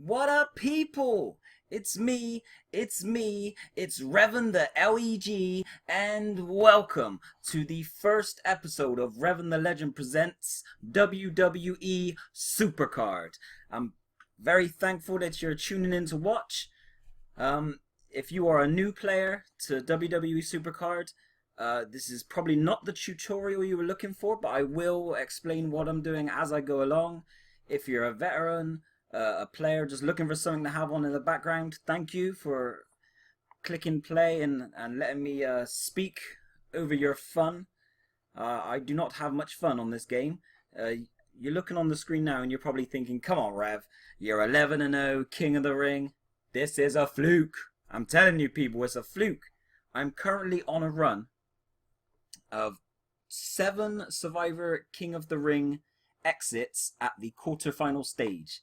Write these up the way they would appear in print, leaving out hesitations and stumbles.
What up, people? It's me, it's Revan the L.E.G, and welcome to the first episode of Revan the Legend Presents WWE Supercard. I'm very thankful that you're tuning in to watch. If you are a new player to WWE Supercard, this is probably not the tutorial you were looking for, but I will explain what I'm doing as I go along. If you're a veteran, a player just looking for something to have on in the background, thank you for clicking play and letting me speak over your fun. I do not have much fun on this game. You're looking on the screen now and you're probably thinking, come on Rev, you're 11-0, King of the Ring. This is a fluke. I'm telling you people, it's a fluke. I'm currently on a run of 7 Survivor King of the Ring exits at the quarterfinal stage.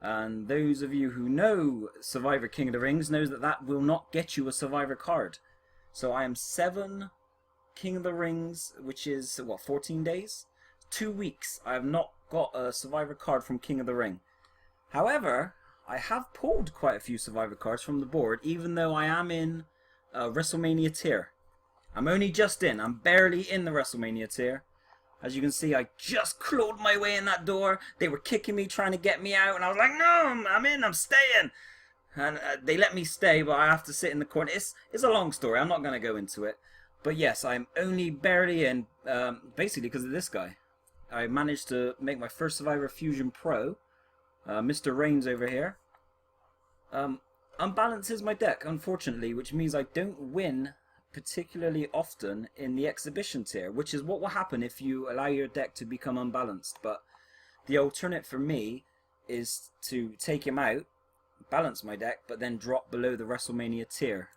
And those of you who know Survivor King of the Rings knows that that will not get you a Survivor card. So I am 7 King of the Rings, which is, what, 14 days? 2 weeks. I have not got a Survivor card from King of the Ring. However, I have pulled quite a few Survivor cards from the board, even though I am in WrestleMania tier. I'm only just in. I'm barely in the WrestleMania tier. As you can see, I just clawed my way in that door. They were kicking me, trying to get me out, and I was like, no, I'm in, I'm staying. And they let me stay, but I have to sit in the corner. It's a long story. I'm not going to go into it. But yes, I'm only barely in, basically because of this guy. I managed to make my first Survivor Fusion Pro. Mr. Reigns over here. Unbalances my deck, unfortunately, which means I don't win particularly often in the exhibition tier, which is what will happen if you allow your deck to become unbalanced. But the alternate for me is to take him out, balance my deck, but then drop below the WrestleMania tier.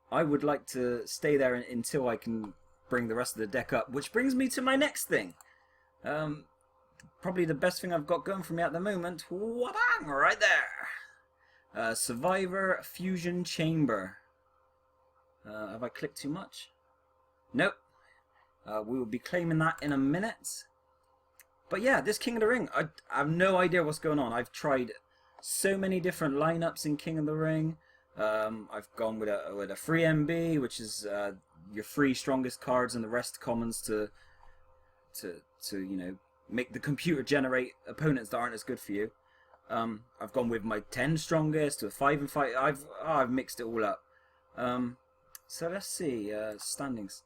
I would like to stay there until I can bring the rest of the deck up, which brings me to my next thing. Probably the best thing I've got going for me at the moment. Wha-bang! Right there! Survivor Fusion Chamber. Have I clicked too much? Nope. We will be claiming that in a minute. But yeah, this King of the Ring, I have no idea what's going on. I've tried so many different lineups in King of the Ring. I've gone with a free MB, which is your 3 strongest cards and the rest commons to you know, make the computer generate opponents that aren't as good for you. I've gone with my 10 strongest to a 5 and 5. I've mixed it all up. So let's see, standings.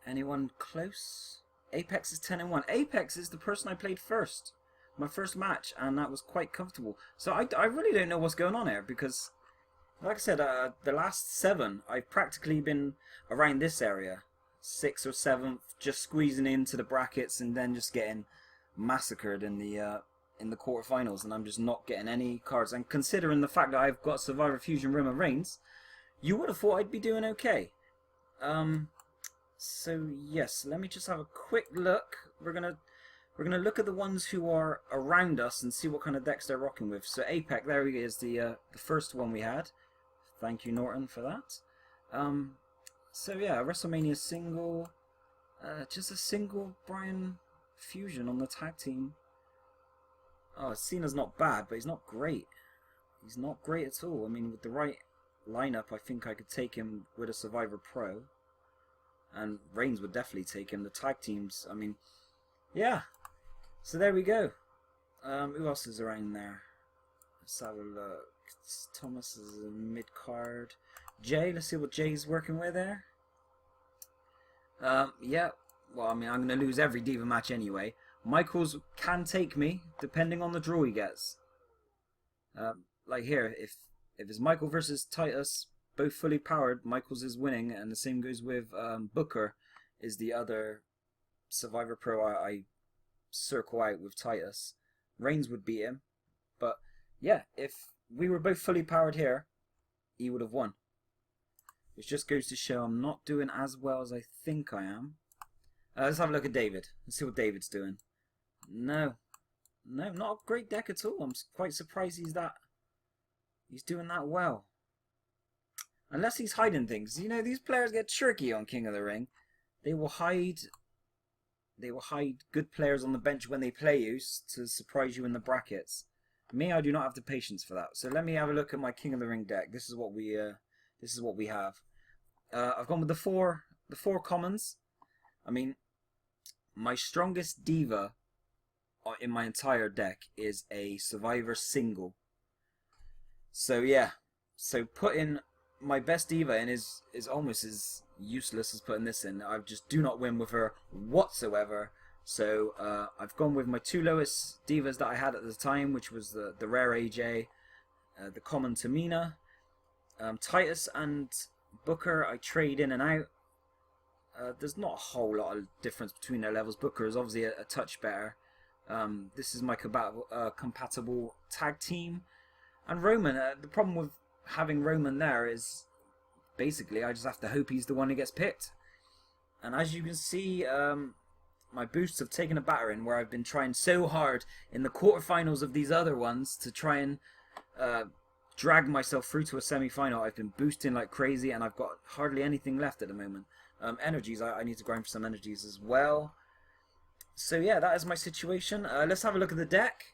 Anyone close? Apex is 10-1. Apex is the person I played first. My first match, and that was quite comfortable. So I really don't know what's going on here, because, like I said, the last 7, I've practically been around this area. 6th or 7th, just squeezing into the brackets and then just getting massacred in the quarterfinals, and I'm just not getting any cards. And considering the fact that I've got Survivor Fusion Roman Reigns, you would have thought I'd be doing okay. So yes, let me just have a quick look. We're gonna look at the ones who are around us and see what kind of decks they're rocking with. So Apex, there he is, the first one we had. Thank you, Norton, for that. So yeah, WrestleMania single, just a single Bryan Fusion on the tag team. Oh, Cena's not bad, but he's not great. He's not great at all. I mean, with the right lineup, I think I could take him with a Survivor Pro, and Reigns would definitely take him. The tag teams, I mean, yeah. So there we go. Who else is around there? Let's have a look. Thomas is a mid card. Jay, let's see what Jay's working with there. Yeah. Well, I mean, I'm gonna lose every Diva match anyway. Michaels can take me depending on the draw he gets. Like here, if it's Michael versus Titus, both fully powered, Michaels is winning, and the same goes with Booker, is the other Survivor Pro I circle out with Titus. Reigns would beat him, but yeah, if we were both fully powered here, he would have won. Which just goes to show I'm not doing as well as I think I am. Let's have a look at David. Let's see what David's doing. No, not a great deck at all. I'm quite surprised he's doing that well. Unless he's hiding things. You know, these players get tricky on King of the Ring. They will hide They will hide good players on the bench when they play you to surprise you in the brackets. Me, I do not have the patience for that. So let me have a look at my King of the Ring deck. This is what we have. I've gone with the four commons. I mean, my strongest diva in my entire deck is a Survivor single. So yeah, so putting my best diva in is almost as useless as putting this in. I just do not win with her whatsoever. So I've gone with my two lowest divas that I had at the time, which was the rare AJ, the common Tamina, Titus and Booker. I trade in and out. There's not a whole lot of difference between their levels. Booker is obviously a touch better. This is my compatible tag team. And Roman, the problem with having Roman there is basically I just have to hope he's the one who gets picked. And as you can see, my boosts have taken a battering where I've been trying so hard in the quarterfinals of these other ones to try and drag myself through to a semi-final. I've been boosting like crazy and I've got hardly anything left at the moment. Energies, I need to grind for some energies as well. So yeah, that is my situation. Let's have a look at the deck.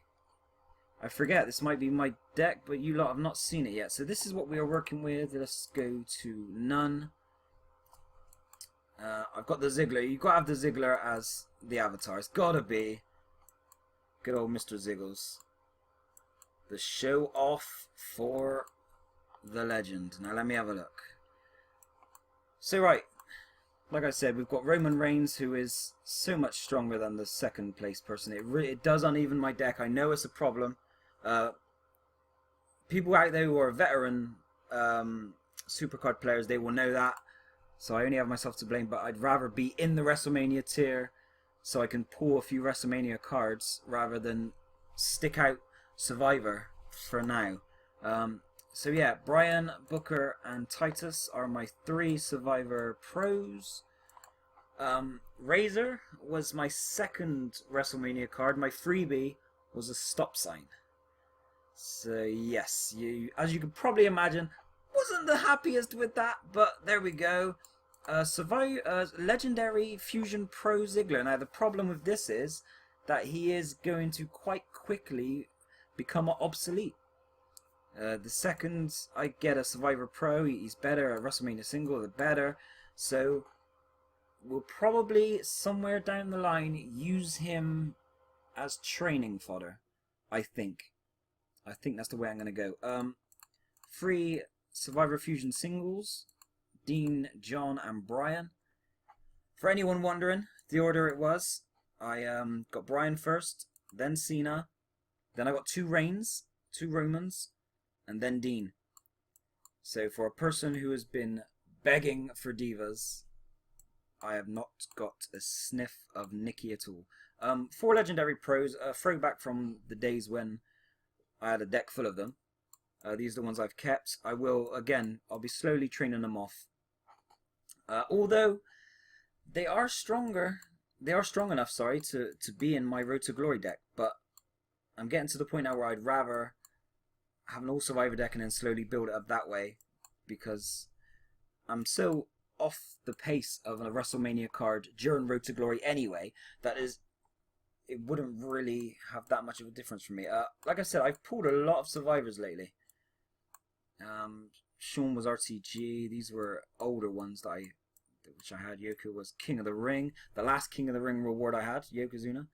I forget, this might be my deck, but you lot have not seen it yet. So this is what we are working with. Let's go to none. I've got the Ziggler. You've got to have the Ziggler as the avatar. It's got to be good old Mr. Ziggles. The show off for the legend. Now let me have a look. So right, like I said, we've got Roman Reigns, who is so much stronger than the second place person. It does uneven my deck. I know it's a problem. People out there who are veteran Supercard players, they will know that. So I only have myself to blame, but I'd rather be in the WrestleMania tier so I can pull a few WrestleMania cards rather than stick out Survivor for now. So yeah, Brian, Booker, and Titus are my three Survivor pros. Razor was my second WrestleMania card. My freebie was a stop sign. So yes, as you can probably imagine, wasn't the happiest with that, but there we go. Legendary Fusion Pro Ziggler. Now the problem with this is that he is going to quite quickly become obsolete. The second I get a Survivor Pro, he's better. A WrestleMania single, the better. So we'll probably somewhere down the line use him as training fodder. I think that's the way I'm going to go. 3 Survivor Fusion singles. Dean, John, and Brian. For anyone wondering, the order it was, I got Brian first, then Cena, then I got 2 Reigns, 2 Romans, and then Dean. So for a person who has been begging for divas, I have not got a sniff of Nikki at all. 4 legendary pros, a throwback from the days when I had a deck full of them. These are the ones I've kept. I'll be slowly training them off. Although they are strong enough, to be in my Road to Glory deck, but I'm getting to the point now where I'd rather have an all Survivor deck and then slowly build it up that way, because I'm so off the pace of a WrestleMania card during Road to Glory anyway, it wouldn't really have that much of a difference for me. Like I said, I've pulled a lot of Survivors lately. Sean was RTG. These were older ones which I had. Yoko was King of the Ring. The last King of the Ring reward I had, Yokozuna.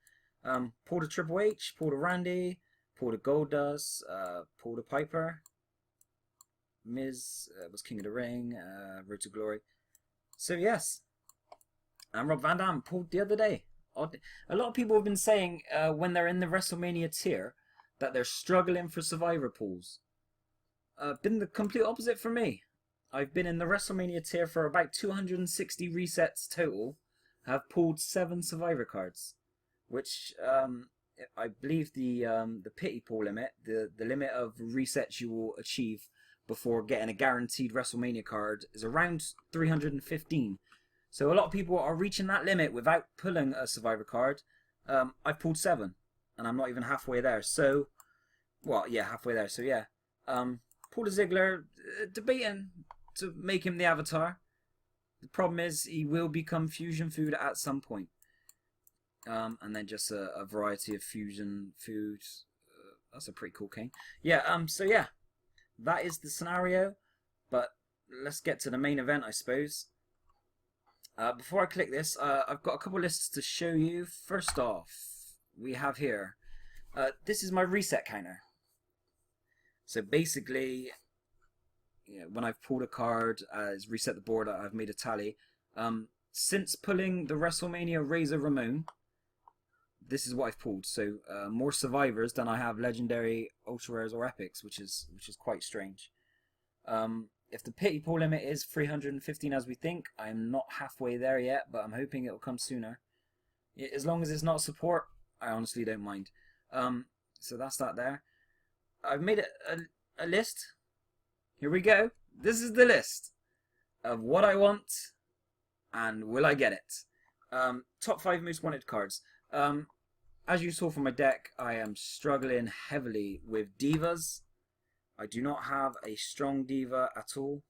Pulled a Triple H, pulled a Randy, pulled a Goldust, pulled a Piper. Miz was King of the Ring, Road to Glory. So yes, and Rob Van Dam pulled the other day. A lot of people have been saying when they're in the WrestleMania tier that they're struggling for Survivor pulls. Been the complete opposite for me. I've been in the WrestleMania tier for about 260 resets total. I've pulled 7 Survivor cards, which I believe the pity pool limit, the limit of resets you will achieve before getting a guaranteed WrestleMania card, is around 315. So a lot of people are reaching that limit without pulling a Survivor card. I've pulled 7, and I'm not even halfway there. So, well, yeah, halfway there. So yeah. Pulled a Ziggler, debating to make him the avatar. The problem is he will become fusion food at some point. And then just a variety of fusion foods. That's a pretty cool king. Yeah, so yeah, that is the scenario, but let's get to the main event, I suppose. Before I click this, I've got a couple lists to show you. First off, we have here, this is my reset counter. So basically, when I've pulled a card, it's reset the board, I've made a tally. Since pulling the WrestleMania Razor Ramon, this is what I've pulled. So more survivors than I have legendary, ultra rares, or epics, which is quite strange. If the pity pool limit is 315 as we think, I'm not halfway there yet, but I'm hoping it'll come sooner. As long as it's not support, I honestly don't mind. So that's that there. I've made a list. Here we go. This is the list of what I want and will I get it. Top 5 most wanted cards. As you saw from my deck, I am struggling heavily with divas. I do not have a strong diva at all.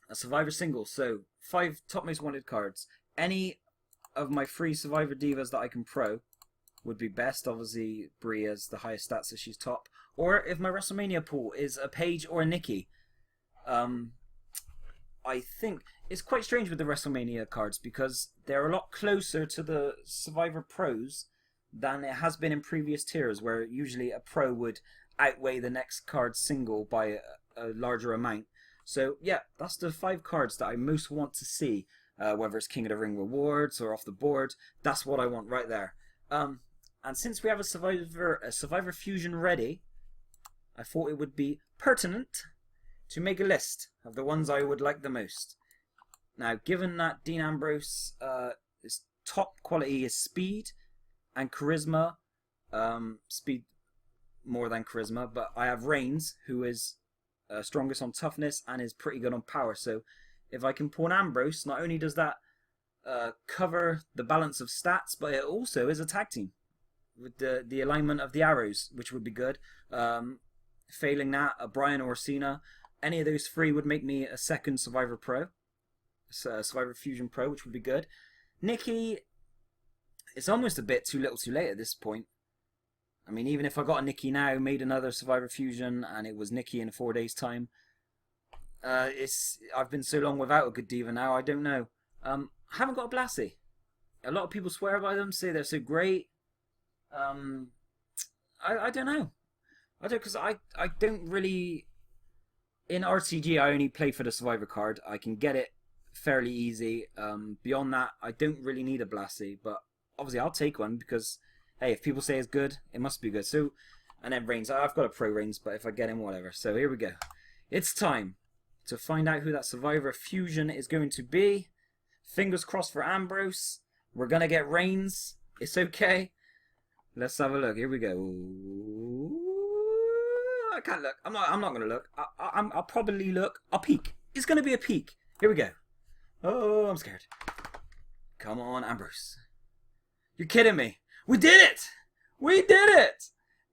A survivor single, so 5 top most wanted cards. Any of my 3 survivor divas that I can pro would be best. Obviously, Brie has the highest stats, so she's top. Or if my WrestleMania pool is a Paige or a Nikki. I think it's quite strange with the WrestleMania cards because they're a lot closer to the Survivor Pros than it has been in previous tiers, where usually a pro would outweigh the next card single by a larger amount. So yeah, that's the 5 cards that I most want to see, whether it's King of the Ring rewards or off the board. That's what I want right there. And since we have a Survivor Fusion ready, I thought it would be pertinent to make a list of the ones I would like the most. Now, given that Dean Ambrose, his top quality is speed and charisma, speed more than charisma, but I have Reigns, who is strongest on toughness and is pretty good on power. So if I can pull an Ambrose, not only does that cover the balance of stats, but it also is a tag team with the alignment of the arrows, which would be good. Failing that, a Bryan or a Cena, any of those 3 would make me a second Survivor Pro, Survivor Fusion Pro, which would be good. Nikki, it's almost a bit too little too late at this point. I mean, even if I got a Nikki now, made another Survivor Fusion, and it was Nikki in 4 days' time, I've been so long without a good diva now, I don't know. I haven't got a Blassie. A lot of people swear by them, say they're so great. I don't know. Because I don't really... In RTG, I only play for the Survivor card. I can get it fairly easy. Beyond that, I don't really need a Blassie, but obviously I'll take one because, hey, if people say it's good, it must be good. So, and then Reigns. I've got a Pro Reigns, but if I get him, whatever. So here we go. It's time to find out who that Survivor Fusion is going to be. Fingers crossed for Ambrose. We're going to get Reigns. It's okay. Let's have a look. Here we go. I can't look. I'm not going to look. I'll probably look. I'll peek. It's going to be a peek. Here we go. Oh, I'm scared. Come on, Ambrose. You're kidding me. We did it. We did it.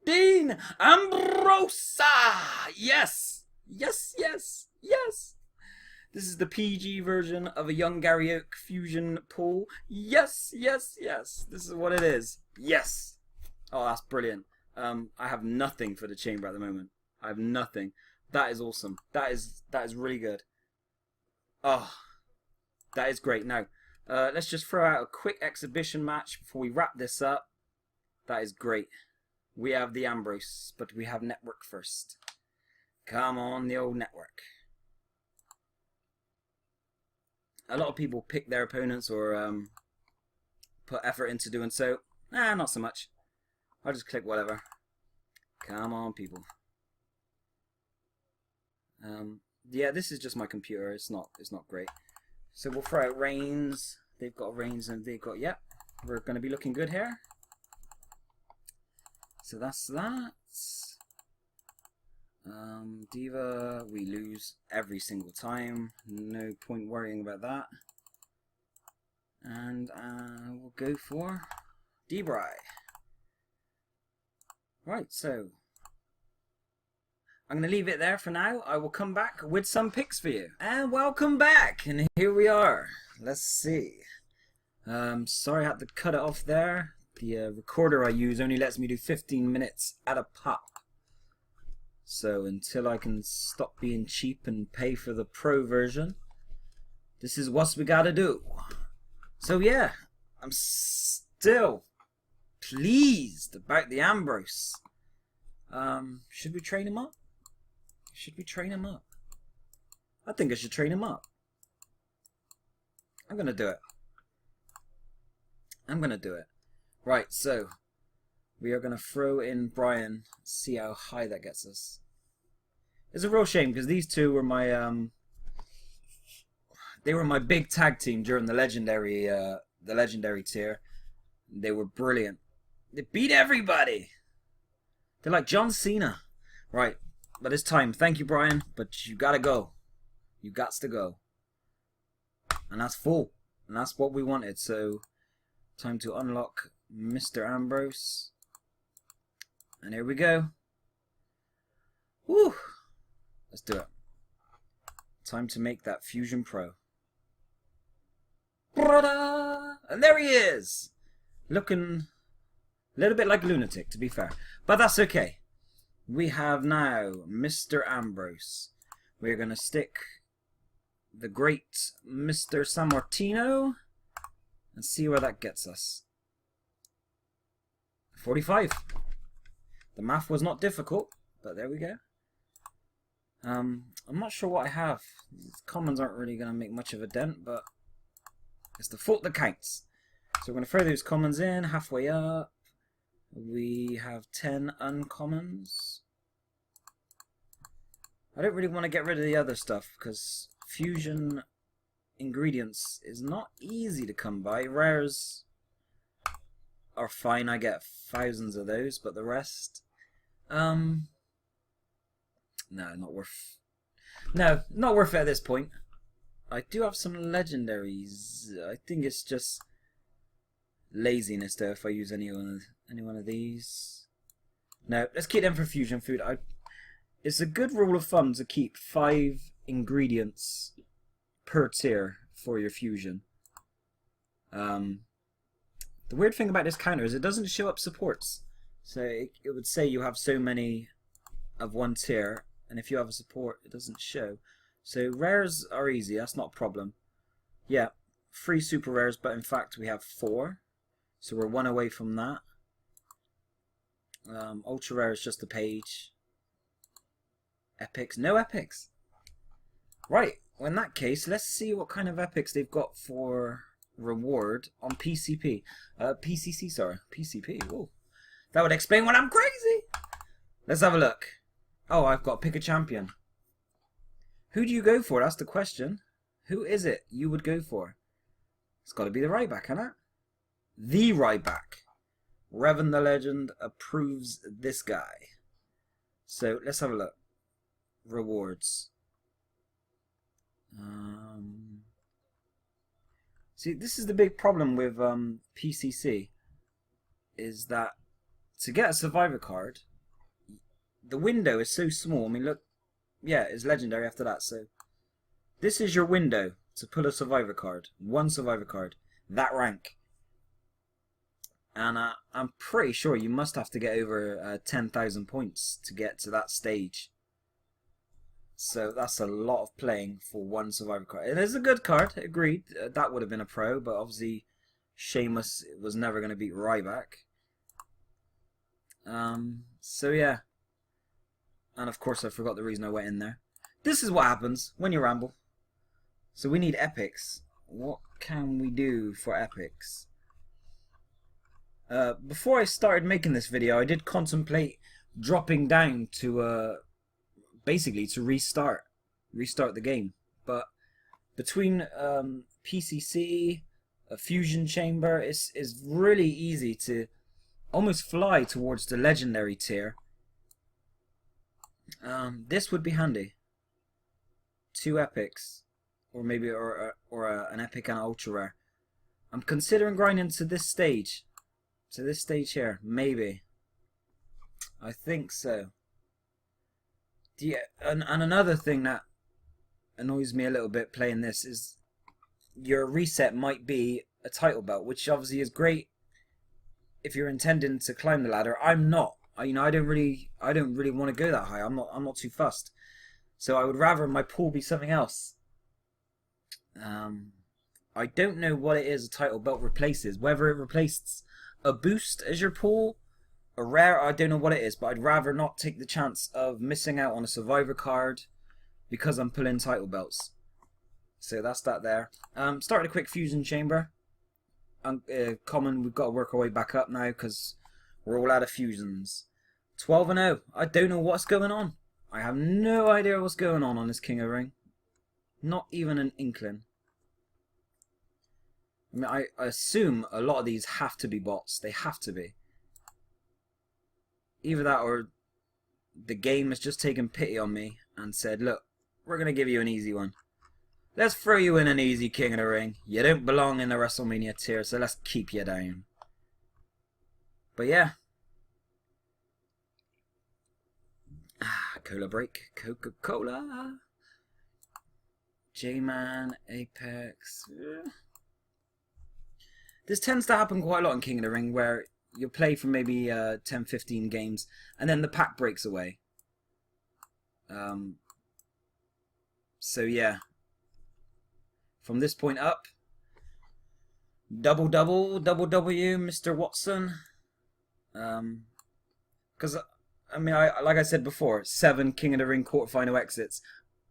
Dean Ambrosa. Yes. Yes, yes, yes. This is the PG version of a Young Gary Oak fusion pool. Yes, yes, yes. This is what it is. Yes. Oh, that's brilliant. I have nothing for the chamber at the moment. I have nothing. That is awesome. That is really good. Oh, that is great. Now, let's just throw out a quick exhibition match before we wrap this up. That is great. We have the Ambrose, but we have network first. Come on, the old network. A lot of people pick their opponents or put effort into doing so. Nah, not so much. I'll just click whatever. Come on, people. Yeah, this is just my computer. It's not great. So we'll throw out Reigns. They've got Reigns and they've got, yep. We're going to be looking good here. So that's that. Diva, we lose every single time. No point worrying about that. And we'll go for Debray. Right, so I'm going to leave it there for now. I will come back with some picks for you. And welcome back. And here we are. Let's see. Sorry I had to cut it off there. The recorder I use only lets me do 15 minutes at a pop. So until I can stop being cheap and pay for the pro version, this is what we gotta do. So yeah, I'm still pleased about the Ambrose. Should we train him up? Should we train him up? I think I should train him up. I'm gonna do it. I'm gonna do it. Right, so we are gonna throw in Brian, see how high that gets us. It's a real shame because these two were my they were my big tag team during the legendary tier. They were brilliant. They beat everybody. They're like John Cena. Right, but it's time. Thank you, Brian, but you gotta go. You gots to go. And that's full. And that's what we wanted. So time to unlock Mr. Ambrose. And here we go. Woo! Let's do it. Time to make that Fusion Pro. And there he is! Looking a little bit like a lunatic, to be fair. But that's okay. We have now Mr. Ambrose. We're going to stick the great Mr. Sammartino and see where that gets us. 45. The math was not difficult, but there we go. I'm not sure what I have. These commons aren't really going to make much of a dent, but it's the thought that counts. So we're going to throw those commons in, halfway up. We have 10 uncommons. I don't really want to get rid of the other stuff, because fusion ingredients is not easy to come by. Rares are fine, I get thousands of those, but the rest... No, not worth... No, not worth it at this point. I do have some legendaries. I think it's just laziness though if I use any one of these. No, let's keep them for fusion food. It's a good rule of thumb to keep 5 ingredients per tier for your fusion. The weird thing about this counter is it doesn't show up supports. So it would say you have so many of one tier, and if you have a support, it doesn't show. So rares are easy, that's not a problem. Yeah, 3 super rares, but in fact we have 4. So we're 1 away from that. Ultra rare is just a page. Epics, no epics. Right, well in that case, let's see what kind of epics they've got for reward on PCP. PCC, sorry. PCP, oh. That would explain when I'm crazy. Let's have a look. Oh, I've got to pick a champion. Who do you go for? That's the question. Who is it you would go for? It's got to be the Ryback, hasn't it? The Ryback. Revan the Legend approves this guy. So let's have a look. Rewards. See, this is the big problem with PCC. Is that to get a Survivor card, the window is so small. I mean, look. Yeah, it's legendary after that. So this is your window to pull a Survivor card. 1 Survivor card. That rank. And I'm pretty sure you must have to get over 10,000 points to get to that stage. So that's a lot of playing for 1 Survivor card. It is a good card, agreed. That would have been a pro, but obviously Sheamus was never going to beat Ryback. So yeah. And of course I forgot the reason I went in there. This is what happens when you ramble. So we need epics. What can we do for epics? Before I started making this video, I did contemplate dropping down to basically to restart the game. But between PCC, a fusion chamber, it's really easy to almost fly towards the legendary tier. This would be handy. 2 epics, or maybe an epic and an ultra rare. I'm considering grinding to this stage. To this stage here, maybe. I think so. Yeah, and another thing that annoys me a little bit playing this is your reset might be a title belt, which obviously is great if you're intending to climb the ladder. I'm not. I don't really want to go that high. I'm not too fussed. So I would rather my pool be something else. I don't know what it is a title belt replaces. Whether it replaces a boost as your pool, a rare, I don't know what it is. But I'd rather not take the chance of missing out on a Survivor card because I'm pulling title belts. So that's that there. Started a quick fusion chamber. Common, we've got to work our way back up now because we're all out of fusions. 12-0. I don't know what's going on. I have no idea what's going on this King of the Ring. Not even an inkling. I mean, I assume a lot of these have to be bots. They have to be. Either that or the game has just taken pity on me and said, look, we're going to give you an easy one. Let's throw you in an easy King of the Ring. You don't belong in the WrestleMania tier, so let's keep you down. But yeah. Cola break. Coca-Cola. J-Man. Apex. This tends to happen quite a lot in King of the Ring, where you'll play for maybe 10-15 games, and then the pack breaks away. So yeah. From this point up, double W, Mr. Watson. Because I mean, like I said before, 7 King of the Ring quarterfinal exits.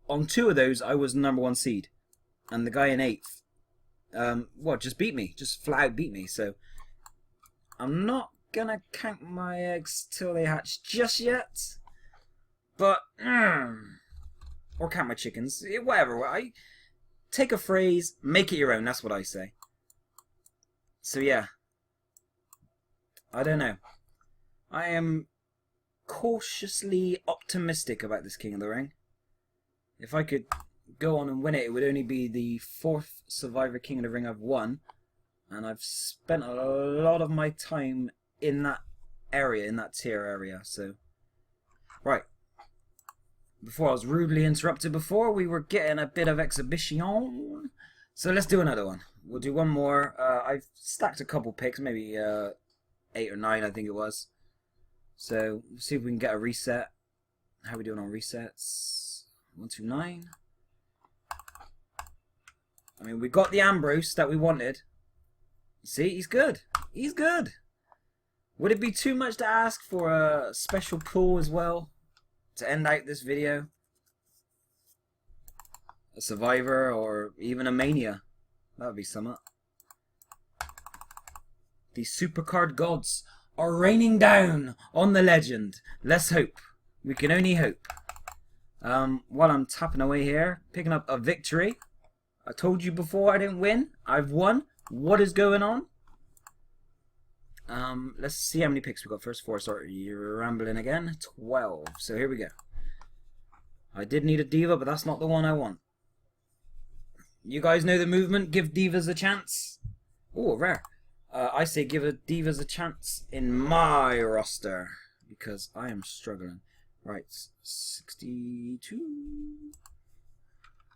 On 2 of those, I was number 1 seed, and the guy in 8th, well, just beat me, just flat out beat me. So I'm not gonna count my eggs till they hatch just yet, but or count my chickens, whatever. Take a phrase, make it your own, that's what I say. So yeah. I don't know. I am cautiously optimistic about this King of the Ring. If I could go on and win it, it would only be the 4th Survivor King of the Ring I've won. And I've spent a lot of my time in that area, in that tier area. So, right. Before I was rudely interrupted before, we were getting a bit of exhibition. So let's do another one. We'll do one more. I've stacked a couple picks, maybe 8 or 9 I think it was. So, we'll see if we can get a reset. How are we doing on resets? 129. I mean, we got the Ambrose that we wanted. See, he's good. He's good. Would it be too much to ask for a special pull as well? To end out this video? A Survivor or even a Mania. That would be something. The Supercard gods are raining down on the legend. Let's hope. We can only hope. While I'm tapping away here, picking up a victory. I told you before I didn't win. I've won. What is going on? Let's see how many picks we got first. 4. Sorry, you're rambling again. 12. So here we go. I did need a diva, but that's not the one I want. You guys know the movement. Give divas a chance. Oh, rare. I say give divas a chance in my roster because I am struggling. Right, 62.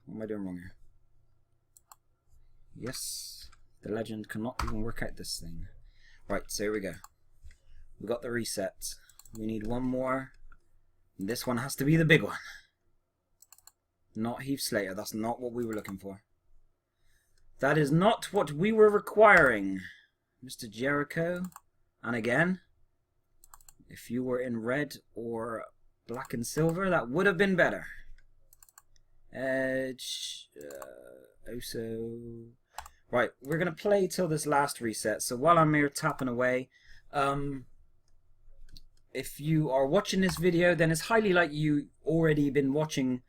What am I doing wrong here? Yes, the legend cannot even work out this thing. Right, so here we go. We got the reset. We need one more. And this one has to be the big one. Not Heath Slater. That's not what we were looking for. That is not what we were requiring. Mr. Jericho. And again, if you were in red or black and silver, that would have been better. Edge. Oso. Right, we're going to play till this last reset. So while I'm here tapping away, if you are watching this video, then it's highly likely you already been watching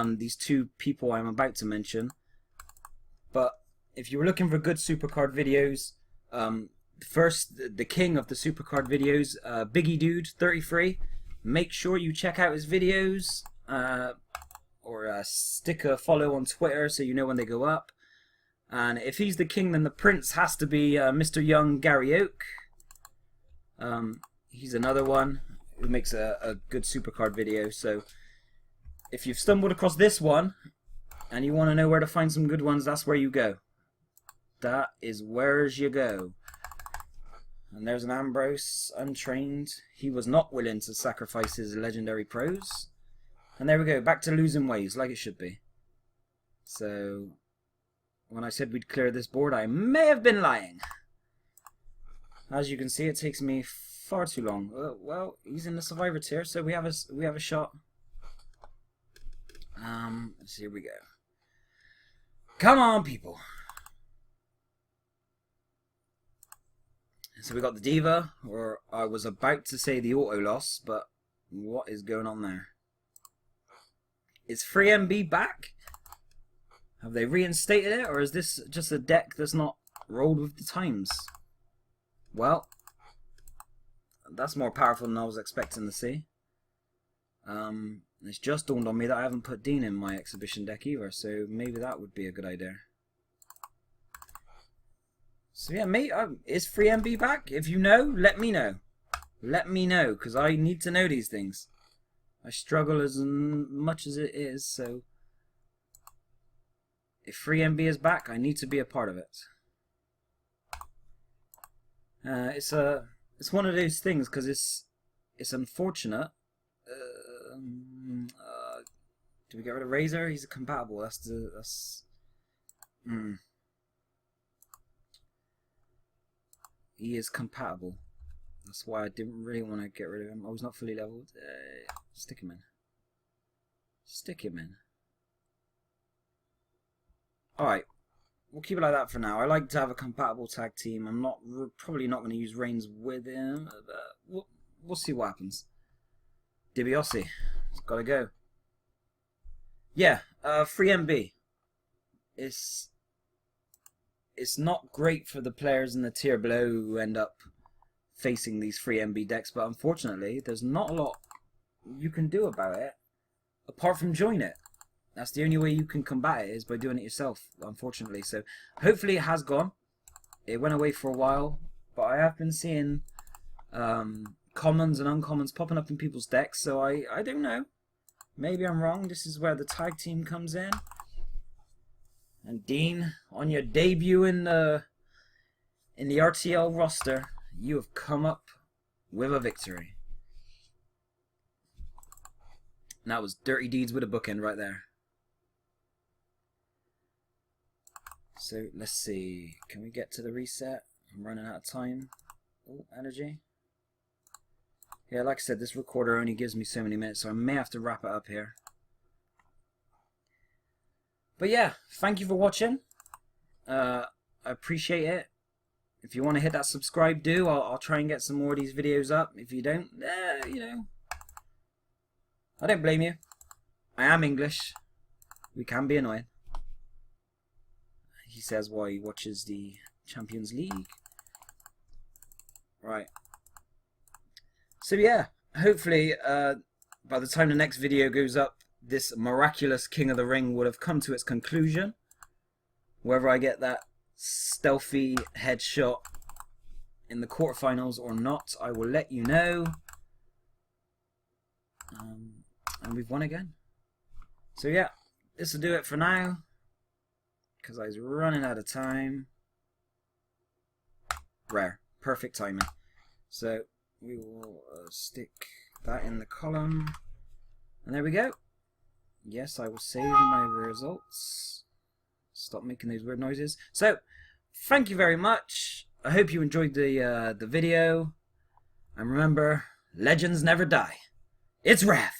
these 2 people I'm about to mention. But if you were looking for good Supercard videos, first, the king of the Supercard videos, Biggie Dude 33, make sure you check out his videos, or stick a follow on Twitter so you know when they go up. And if he's the king, then the prince has to be Mr. Young Gary Oak. He's another one who makes a good Supercard video. So if you've stumbled across this one and you want to know where to find some good ones, that's where you go. That is where's you go. And there's an Ambrose, untrained. He was not willing to sacrifice his legendary pros. And there we go, back to losing ways, like it should be. So, when I said we'd clear this board, I may have been lying. As you can see, it takes me far too long. Well, he's in the survivor tier, so we have a shot. So here we go. Come on, people. So we got the Diva, or I was about to say the auto loss, but what is going on there? Is 3MB back? Have they reinstated it, or is this just a deck that's not rolled with the times? Well, that's more powerful than I was expecting to see. It's just dawned on me that I haven't put Dean in my exhibition deck either, so maybe that would be a good idea. So yeah, mate, is 3MB back? If you know, let me know. Let me know, because I need to know these things. I struggle as much as it is, so if 3MB is back, I need to be a part of it. It's one of those things, because it's unfortunate. Do we get rid of Razor? He's compatible. He is compatible. That's why I didn't really want to get rid of him. I was not fully leveled. Stick him in. Stick him in. Alright. We'll keep it like that for now. I like to have a compatible tag team. I'm probably not going to use Reigns with him. But we'll see what happens. DiBiase. It's got to go. Yeah, 3MB. It's not great for the players in the tier below who end up facing these 3MB decks, but unfortunately, there's not a lot you can do about it apart from join it. That's the only way you can combat it, is by doing it yourself, unfortunately. So hopefully it has gone. It went away for a while, but I have been seeing commons and uncommons popping up in people's decks, so I don't know. Maybe I'm wrong. This is where the tag team comes in. And Dean, on your debut in the RTL roster, you have come up with a victory. And that was Dirty Deeds with a bookend right there. So let's see. Can we get to the reset? I'm running out of time. Oh, energy. Yeah, like I said, this recorder only gives me so many minutes, so I may have to wrap it up here. But yeah, thank you for watching. I appreciate it. If you want to hit that subscribe, do. I'll try and get some more of these videos up. If you don't, you know, I don't blame you. I am English. We can be annoying. He says while he watches the Champions League. Right. So yeah, hopefully by the time the next video goes up, this miraculous King of the Ring would have come to its conclusion. Whether I get that stealthy headshot in the quarterfinals or not, I will let you know. And we've won again. So yeah, this will do it for now, because I was running out of time. Rare. Perfect timing. So we will stick that in the column. And there we go. Yes, I will save my results. Stop making those weird noises. So, thank you very much. I hope you enjoyed the video. And remember, legends never die. It's Rev.